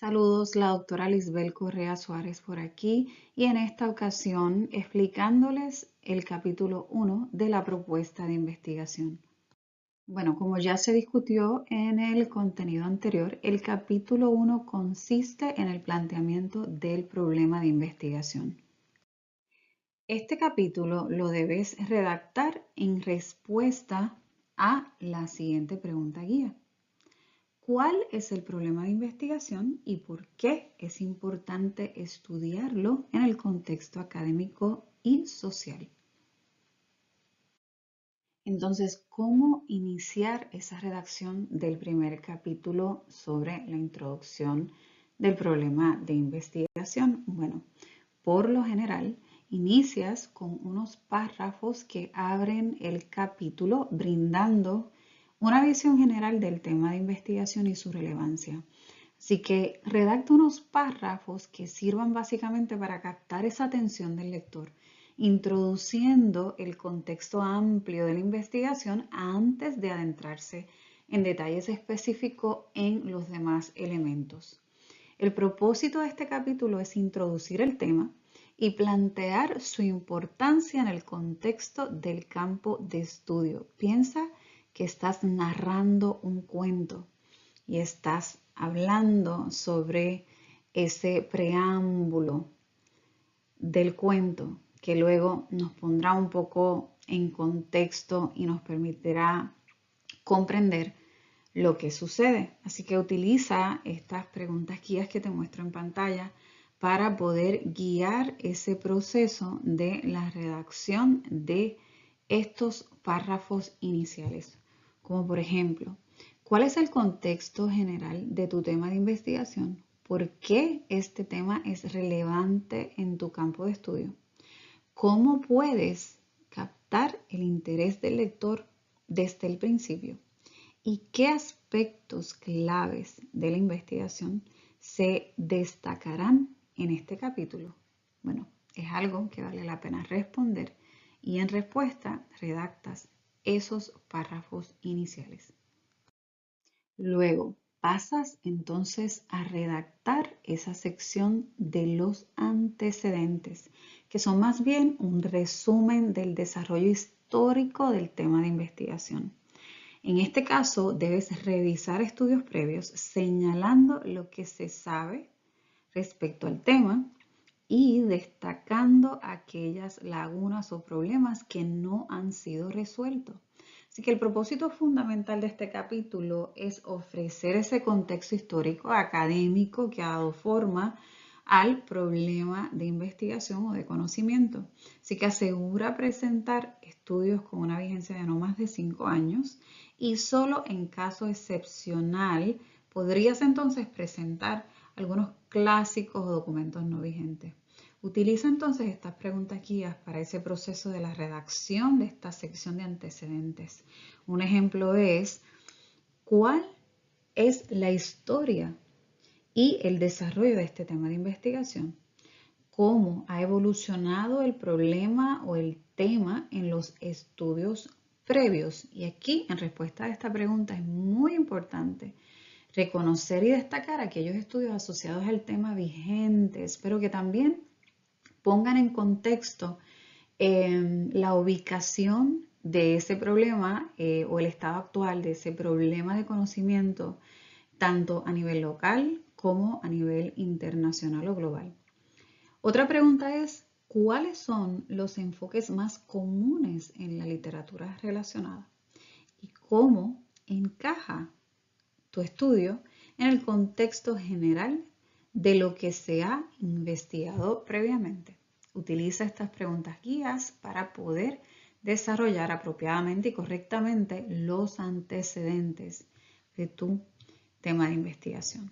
Saludos, la doctora Lisbel Correa Suárez por aquí y en esta ocasión explicándoles el capítulo 1 de la propuesta de investigación. Bueno, como ya se discutió en el contenido anterior, el capítulo 1 consiste en el planteamiento del problema de investigación. Este capítulo lo debes redactar en respuesta a la siguiente pregunta guía. ¿Cuál es el problema de investigación y por qué es importante estudiarlo en el contexto académico y social? Entonces, ¿cómo iniciar esa redacción del primer capítulo sobre la introducción del problema de investigación? Bueno, por lo general, inicias con unos párrafos que abren el capítulo brindando una visión general del tema de investigación y su relevancia. Así que redacta unos párrafos que sirvan básicamente para captar esa atención del lector, introduciendo el contexto amplio de la investigación antes de adentrarse en detalles específicos en los demás elementos. El propósito de este capítulo es introducir el tema y plantear su importancia en el contexto del campo de estudio. Piensa que estás narrando un cuento y estás hablando sobre ese preámbulo del cuento que luego nos pondrá un poco en contexto y nos permitirá comprender lo que sucede. Así que utiliza estas preguntas guías que te muestro en pantalla para poder guiar ese proceso de la redacción de estos párrafos iniciales. Como por ejemplo, ¿cuál es el contexto general de tu tema de investigación? ¿Por qué este tema es relevante en tu campo de estudio? ¿Cómo puedes captar el interés del lector desde el principio? ¿Y qué aspectos claves de la investigación se destacarán en este capítulo? Bueno, es algo que vale la pena responder y en respuesta redactas esos párrafos iniciales. Luego pasas entonces a redactar esa sección de los antecedentes, que son más bien un resumen del desarrollo histórico del tema de investigación. En este caso, debes revisar estudios previos señalando lo que se sabe respecto al tema y destacando aquellas lagunas o problemas que no han sido resueltos. Así que el propósito fundamental de este capítulo es ofrecer ese contexto histórico académico que ha dado forma al problema de investigación o de conocimiento. Así que asegura presentar estudios con una vigencia de no más de 5 años y solo en caso excepcional podrías entonces presentar algunos clásicos o documentos no vigentes. Utiliza entonces estas preguntas guías para ese proceso de la redacción de esta sección de antecedentes. Un ejemplo es, ¿cuál es la historia y el desarrollo de este tema de investigación? ¿Cómo ha evolucionado el problema o el tema en los estudios previos? Y aquí, en respuesta a esta pregunta, es muy importante reconocer y destacar aquellos estudios asociados al tema vigentes, pero que también pongan en contexto la ubicación de ese problema o el estado actual de ese problema de conocimiento, tanto a nivel local como a nivel internacional o global. Otra pregunta es, ¿cuáles son los enfoques más comunes en la literatura relacionada? ¿Y cómo encaja tu estudio en el contexto general de lo que se ha investigado previamente? Utiliza estas preguntas guías para poder desarrollar apropiadamente y correctamente los antecedentes de tu tema de investigación.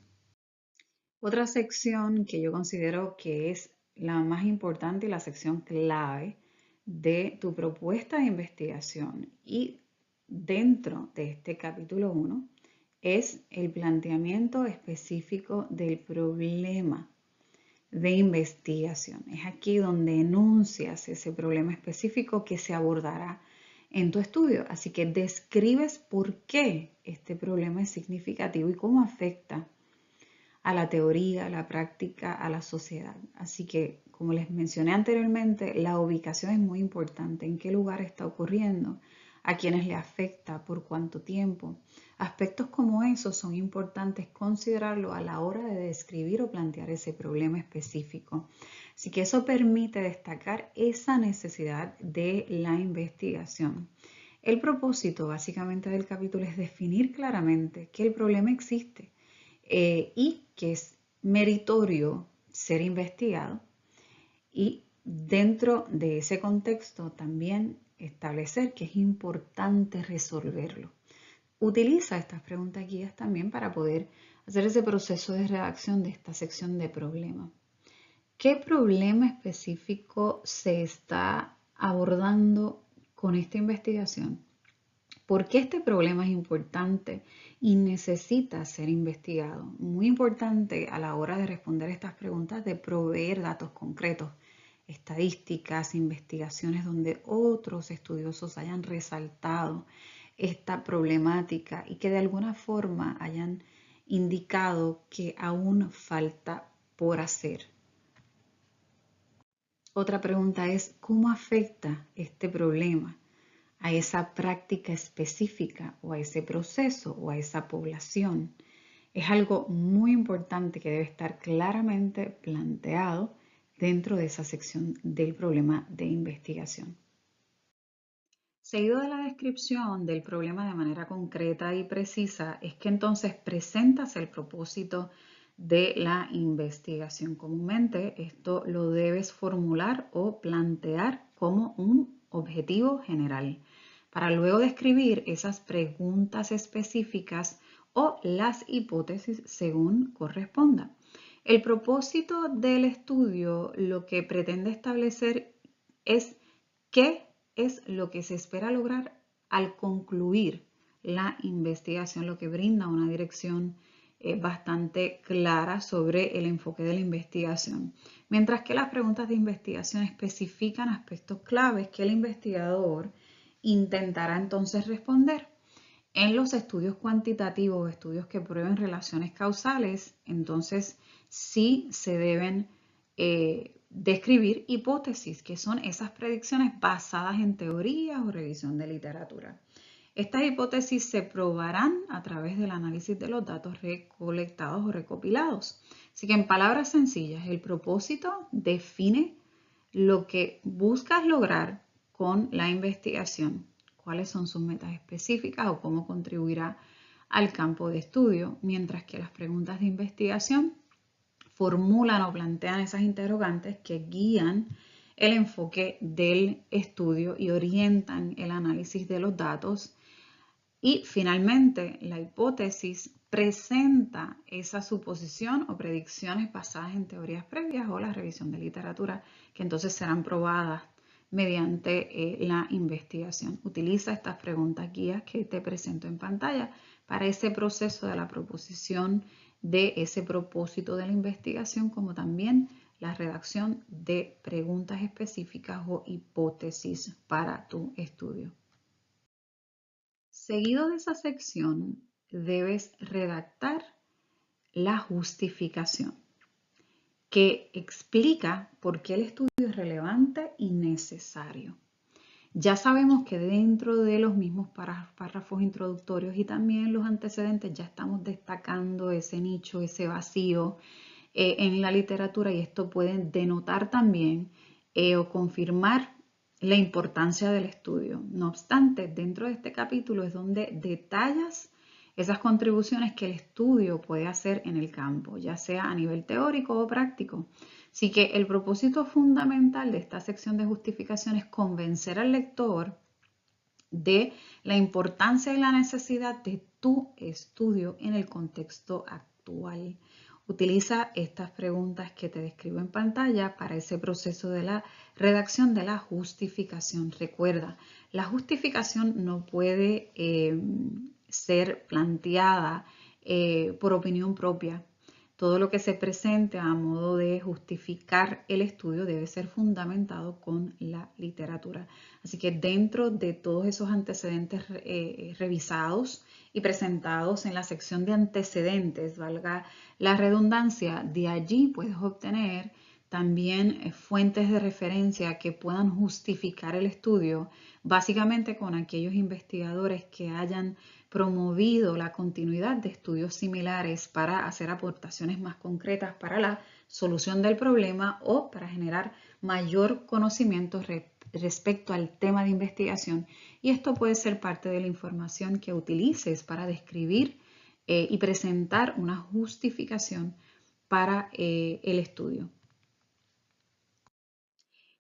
Otra sección que yo considero que es la más importante y la sección clave de tu propuesta de investigación y dentro de este capítulo 1 es el planteamiento específico del problema de investigación. Es aquí donde enuncias ese problema específico que se abordará en tu estudio. Así que describes por qué este problema es significativo y cómo afecta a la teoría, a la práctica, a la sociedad. Así que, como les mencioné anteriormente, la ubicación es muy importante. ¿En qué lugar está ocurriendo? ¿A quiénes le afecta? ¿Por cuánto tiempo? Aspectos como esos son importantes considerarlo a la hora de describir o plantear ese problema específico. Así que eso permite destacar esa necesidad de la investigación. El propósito básicamente del capítulo es definir claramente que el problema existe y que es meritorio ser investigado, y dentro de ese contexto también establecer que es importante resolverlo. Utiliza estas preguntas guías también para poder hacer ese proceso de redacción de esta sección de problema. ¿Qué problema específico se está abordando con esta investigación? ¿Por qué este problema es importante y necesita ser investigado? Muy importante a la hora de responder estas preguntas de proveer datos concretos, estadísticas, investigaciones donde otros estudiosos hayan resaltado esta problemática y que de alguna forma hayan indicado que aún falta por hacer. Otra pregunta es, ¿cómo afecta este problema a esa práctica específica o a ese proceso o a esa población? Es algo muy importante que debe estar claramente planteado dentro de esa sección del problema de investigación. Seguido de la descripción del problema de manera concreta y precisa, es que entonces presentas el propósito de la investigación. Comúnmente esto lo debes formular o plantear como un objetivo general, para luego describir esas preguntas específicas o las hipótesis según corresponda. El propósito del estudio lo que pretende establecer es qué es lo que se espera lograr al concluir la investigación, lo que brinda una dirección bastante clara sobre el enfoque de la investigación. Mientras que las preguntas de investigación especifican aspectos claves que el investigador intentará entonces responder. En los estudios cuantitativos, estudios que prueben relaciones causales, entonces sí se deben describir hipótesis, que son esas predicciones basadas en teorías o revisión de literatura. Estas hipótesis se probarán a través del análisis de los datos recolectados o recopilados. Así que en palabras sencillas, el propósito define lo que buscas lograr con la investigación, cuáles son sus metas específicas o cómo contribuirá al campo de estudio, mientras que las preguntas de investigación formulan o plantean esas interrogantes que guían el enfoque del estudio y orientan el análisis de los datos. Y finalmente, la hipótesis presenta esa suposición o predicciones basadas en teorías previas o la revisión de literatura, que entonces serán probadas mediante la investigación. Utiliza estas preguntas guías que te presento en pantalla para ese proceso de la proposición de ese propósito de la investigación, como también la redacción de preguntas específicas o hipótesis para tu estudio. Seguido de esa sección, debes redactar la justificación, que explica por qué el estudio es relevante y necesario. Ya sabemos que dentro de los mismos párrafos introductorios y también los antecedentes ya estamos destacando ese nicho, ese vacío en la literatura, y esto puede denotar también o confirmar la importancia del estudio. No obstante, dentro de este capítulo es donde detallas esas contribuciones que el estudio puede hacer en el campo, ya sea a nivel teórico o práctico. Así que el propósito fundamental de esta sección de justificación es convencer al lector de la importancia y la necesidad de tu estudio en el contexto actual. Utiliza estas preguntas que te describo en pantalla para ese proceso de la redacción de la justificación. Recuerda, la justificación no puede ser planteada por opinión propia. Todo lo que se presente a modo de justificar el estudio debe ser fundamentado con la literatura. Así que dentro de todos esos antecedentes revisados y presentados en la sección de antecedentes, valga la redundancia, de allí puedes obtener también fuentes de referencia que puedan justificar el estudio, básicamente con aquellos investigadores que hayan promovido la continuidad de estudios similares para hacer aportaciones más concretas para la solución del problema o para generar mayor conocimiento respecto al tema de investigación. Y esto puede ser parte de la información que utilices para describir y presentar una justificación para el estudio.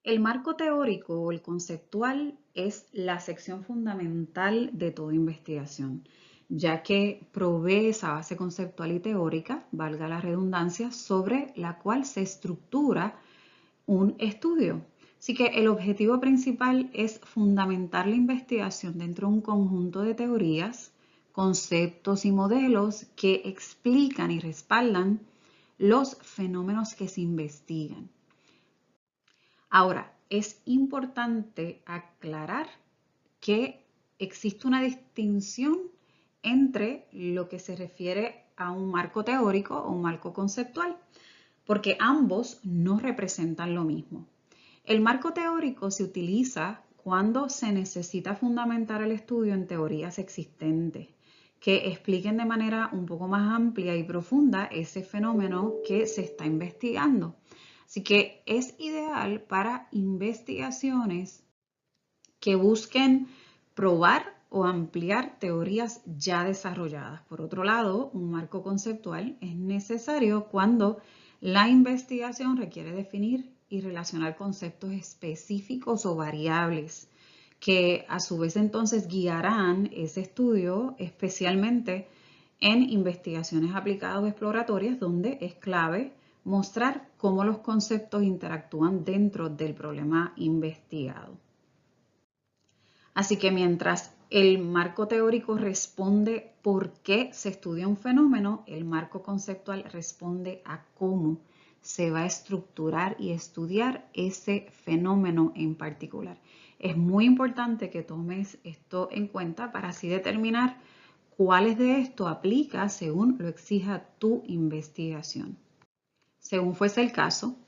El marco teórico o el conceptual es la sección fundamental de toda investigación, ya que provee esa base conceptual y teórica, valga la redundancia, sobre la cual se estructura un estudio. Así que el objetivo principal es fundamentar la investigación dentro de un conjunto de teorías, conceptos y modelos que explican y respaldan los fenómenos que se investigan. Ahora, es importante aclarar que existe una distinción entre lo que se refiere a un marco teórico o un marco conceptual, porque ambos no representan lo mismo. El marco teórico se utiliza cuando se necesita fundamentar el estudio en teorías existentes que expliquen de manera un poco más amplia y profunda ese fenómeno que se está investigando. Así que es ideal para investigaciones que busquen probar o ampliar teorías ya desarrolladas. Por otro lado, un marco conceptual es necesario cuando la investigación requiere definir y relacionar conceptos específicos o variables que a su vez entonces guiarán ese estudio, especialmente en investigaciones aplicadas o exploratorias, donde es clave mostrar cómo los conceptos interactúan dentro del problema investigado. Así que mientras el marco teórico responde por qué se estudia un fenómeno, el marco conceptual responde a cómo se va a estructurar y estudiar ese fenómeno en particular. Es muy importante que tomes esto en cuenta para así determinar cuáles de esto aplica según lo exija tu investigación. Según fuese el caso,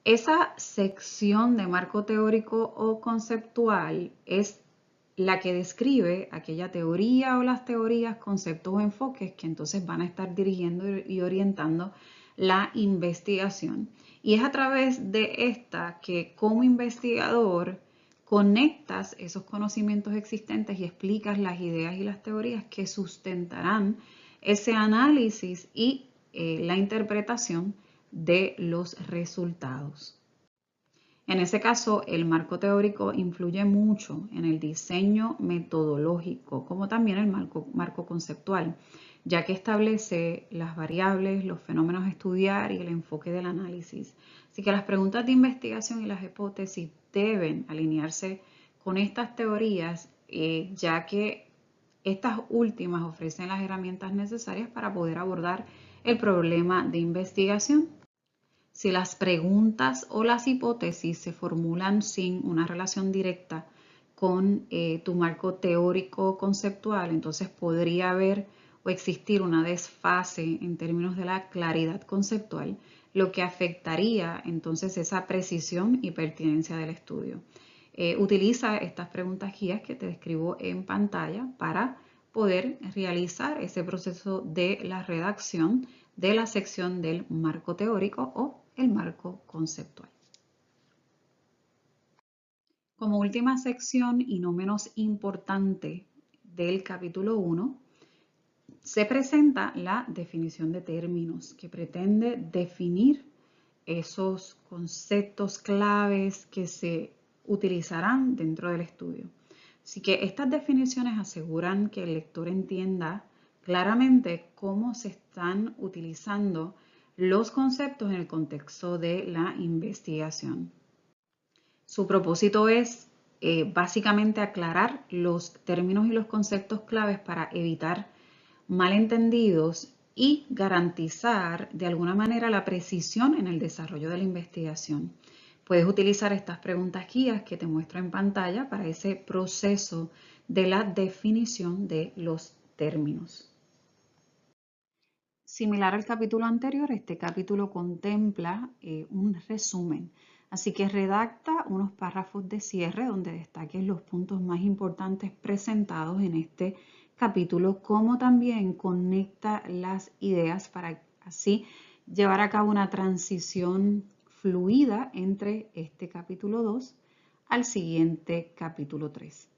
esa sección de marco teórico o conceptual es la que describe aquella teoría o las teorías, conceptos o enfoques que entonces van a estar dirigiendo y orientando la investigación. Y es a través de esta que como investigador conectas esos conocimientos existentes y explicas las ideas y las teorías que sustentarán ese análisis y la interpretación de los resultados. En ese caso, el marco teórico influye mucho en el diseño metodológico, como también el marco conceptual, ya que establece las variables, los fenómenos a estudiar y el enfoque del análisis. Así que las preguntas de investigación y las hipótesis deben alinearse con estas teorías, ya que estas últimas ofrecen las herramientas necesarias para poder abordar el problema de investigación. Si las preguntas o las hipótesis se formulan sin una relación directa con tu marco teórico conceptual, entonces podría haber o existir una desfase en términos de la claridad conceptual, lo que afectaría entonces esa precisión y pertinencia del estudio. Utiliza estas preguntas guías que te describo en pantalla para poder realizar ese proceso de la redacción de la sección del marco teórico o el marco conceptual. Como última sección y no menos importante del capítulo 1, se presenta la definición de términos que pretende definir esos conceptos claves que se utilizarán dentro del estudio. Así que estas definiciones aseguran que el lector entienda claramente cómo se están utilizando los conceptos en el contexto de la investigación. Su propósito es básicamente aclarar los términos y los conceptos claves para evitar malentendidos y garantizar de alguna manera la precisión en el desarrollo de la investigación. Puedes utilizar estas preguntas guías que te muestro en pantalla para ese proceso de la definición de los términos. Similar al capítulo anterior, este capítulo contempla un resumen. Así que redacta unos párrafos de cierre donde destaques los puntos más importantes presentados en este capítulo, como también conecta las ideas para así llevar a cabo una transición fluida entre este capítulo 2 al siguiente capítulo 3.